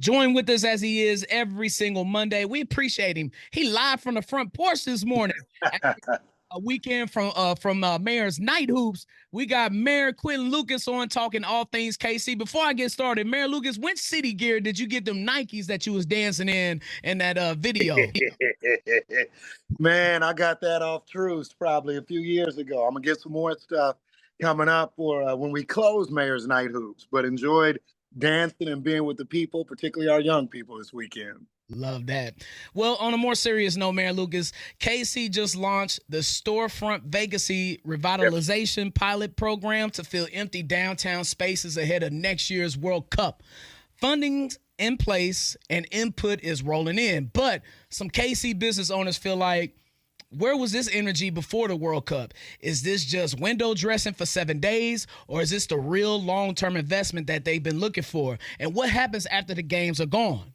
Join with us as he is every single Monday. We appreciate him. He live from the front porch this morning. A weekend from Mayor's Night Hoops. We got Mayor Quentin Lucas on talking all things KC. Before I get started, Mayor Lucas, which city gear did you get them Nikes that you was dancing in that video? Man, I got that off Truce probably a few years ago. I'm gonna get some more stuff coming up for when we close Mayor's Night Hoops. But enjoyed dancing and being with the people, particularly our young people this weekend. Love that. Well, on a more serious note, Mayor Lucas, KC just launched the Storefront Vacancy Revitalization Pilot Program to fill empty downtown spaces ahead of next year's World Cup. Funding's in place and input is rolling in, but some KC business owners feel like, where was this energy before the World Cup? Is this just window dressing for 7 days, or is this the real long-term investment that they've been looking for? And what happens after the games are gone?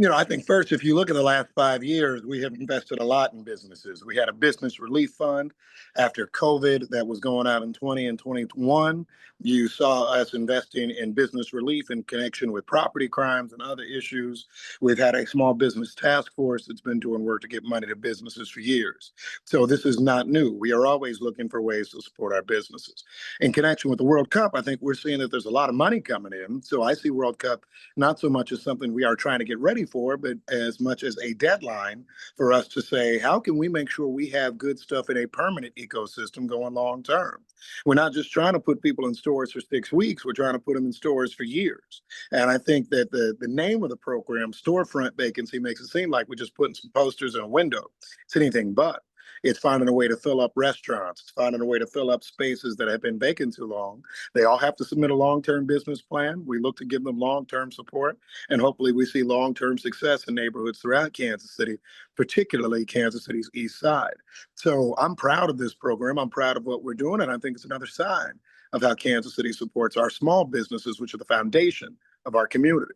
I think first, if you look at the last 5 years, we have invested a lot in businesses. We had a business relief fund after COVID that was going out in 20 and 21. You saw us investing in business relief in connection with property crimes and other issues. We've had a small business task force that's been doing work to get money to businesses for years. So this is not new. We are always looking for ways to support our businesses. In connection with the World Cup, I think we're seeing that there's a lot of money coming in. So I see World Cup not so much as something we are trying to get ready for, but as much as a deadline for us to say, how can we make sure we have good stuff in a permanent ecosystem going long term? We're not just trying to put people in stores for 6 weeks, we're trying to put them in stores for years. And I think that the name of the program, Storefront Vacancy, makes it seem like we're just putting some posters in a window. It's anything but. It's finding a way to fill up restaurants. It's finding a way to fill up spaces that have been vacant too long. They all have to submit a long-term business plan. We look to give them long-term support, and hopefully we see long-term success in neighborhoods throughout Kansas City, particularly Kansas City's east side. So I'm proud of this program. I'm proud of what we're doing, and I think it's another sign of how Kansas City supports our small businesses, which are the foundation of our community.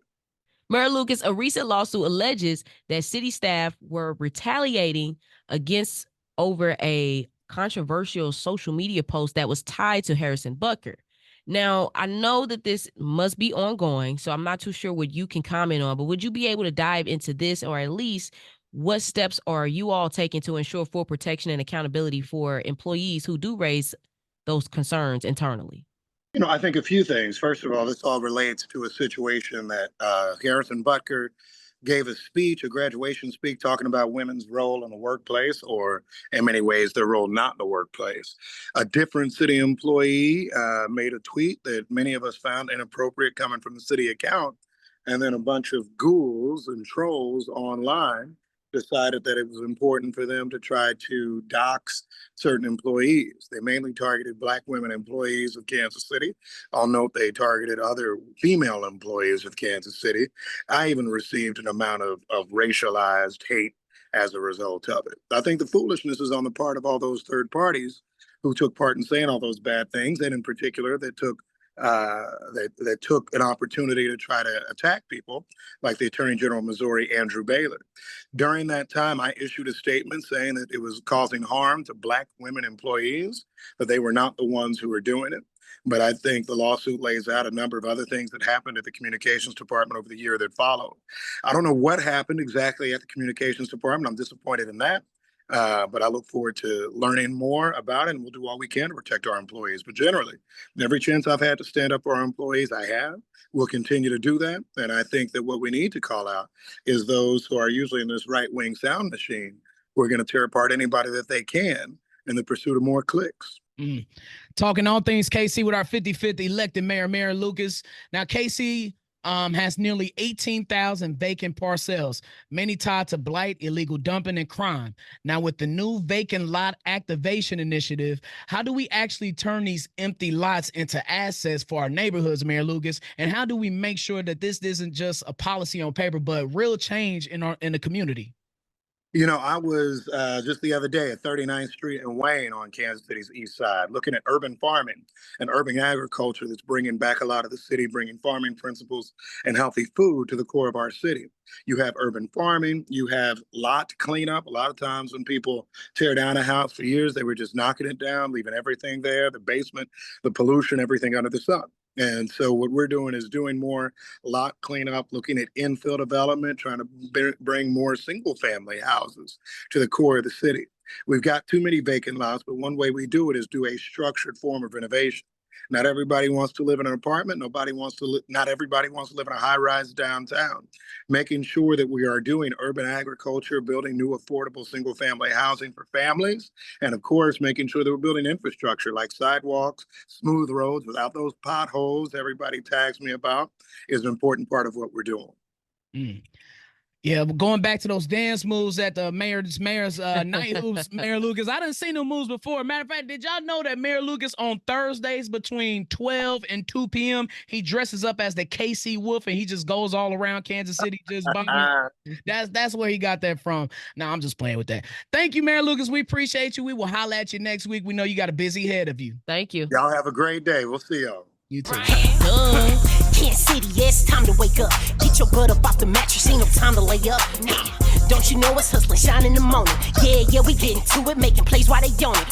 Mayor Lucas, a recent lawsuit alleges that city staff were retaliating against over a controversial social media post that was tied to Harrison Butker. Now, I know that this must be ongoing, so I'm not too sure what you can comment on, but would you be able to dive into this, or at least what steps are you all taking to ensure full protection and accountability for employees who do raise those concerns internally? I think a few things. First of all, this all relates to a situation that Harrison Butker gave a speech, a graduation speech, talking about women's role in the workplace, or in many ways, their role not in the workplace. A different city employee made a tweet that many of us found inappropriate coming from the city account. And then a bunch of ghouls and trolls online decided that it was important for them to try to dox certain employees. They mainly targeted Black women employees of Kansas City. I'll note they targeted other female employees of Kansas City. I even received an amount of racialized hate as a result of it. I think the foolishness is on the part of all those third parties who took part in saying all those bad things, and in particular that took an opportunity to try to attack people, like the Attorney General of Missouri, Andrew Baylor. During that time, I issued a statement saying that it was causing harm to Black women employees, that they were not the ones who were doing it. But I think the lawsuit lays out a number of other things that happened at the communications department over the year that followed. I don't know what happened exactly at the communications department. I'm disappointed in that. But I look forward to learning more about it, and we'll do all we can to protect our employees. But generally, every chance I've had to stand up for our employees, I have. We'll continue to do that. And I think that what we need to call out is those who are usually in this right-wing sound machine who are going to tear apart anybody that they can in the pursuit of more clicks. Talking all things KC with our 55th elected mayor, Mayor Lucas. Now, KC has nearly 18,000 vacant parcels, many tied to blight, illegal dumping, and crime. Now, with the new vacant lot activation initiative, how do we actually turn these empty lots into assets for our neighborhoods, Mayor Lucas? And how do we make sure that this isn't just a policy on paper, but real change in the community? I was just the other day at 39th Street and Wayne on Kansas City's east side, looking at urban farming and urban agriculture that's bringing back a lot of the city, bringing farming principles and healthy food to the core of our city. You have urban farming, you have lot cleanup. A lot of times when people tear down a house for years, they were just knocking it down, leaving everything there, the basement, the pollution, everything under the sun. And so what we're doing is doing more lot cleanup, looking at infill development, trying to bring more single family houses to the core of the city. We've got too many vacant lots, but one way we do it is do a structured form of renovation. Not everybody wants to live in an apartment. Not everybody wants to live in a high rise downtown. Making sure that we are doing urban agriculture, building new affordable single family housing for families. And of course, making sure that we're building infrastructure like sidewalks, smooth roads without those potholes everybody tags me about is an important part of what we're doing. Mm. Yeah, but going back to those dance moves at the mayor's night hoops, Mayor Lucas, I done seen them moves before. Matter of fact, did y'all know that Mayor Lucas on Thursdays between 12 and 2 p.m., he dresses up as the KC Wolf and he just goes all around Kansas City just bumping? That's where he got that from. No, I'm just playing with that. Thank you, Mayor Lucas. We appreciate you. We will holler at you next week. We know you got a busy head of you. Thank you. Y'all have a great day. We'll see y'all. You too. Kansas City, yeah, it's time to wake up. Get your butt up off the mattress, ain't no time to lay up. Nah, don't you know it's Hustle Shyne in the morning? Yeah, we getting to it, making plays while they on it.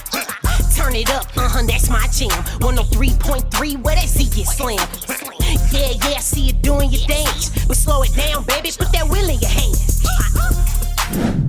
Turn it up, that's my jam. 103.3, where that Z get slammed. Yeah, I see you doing your dance. But slow it down, baby, put that wheel in your hand.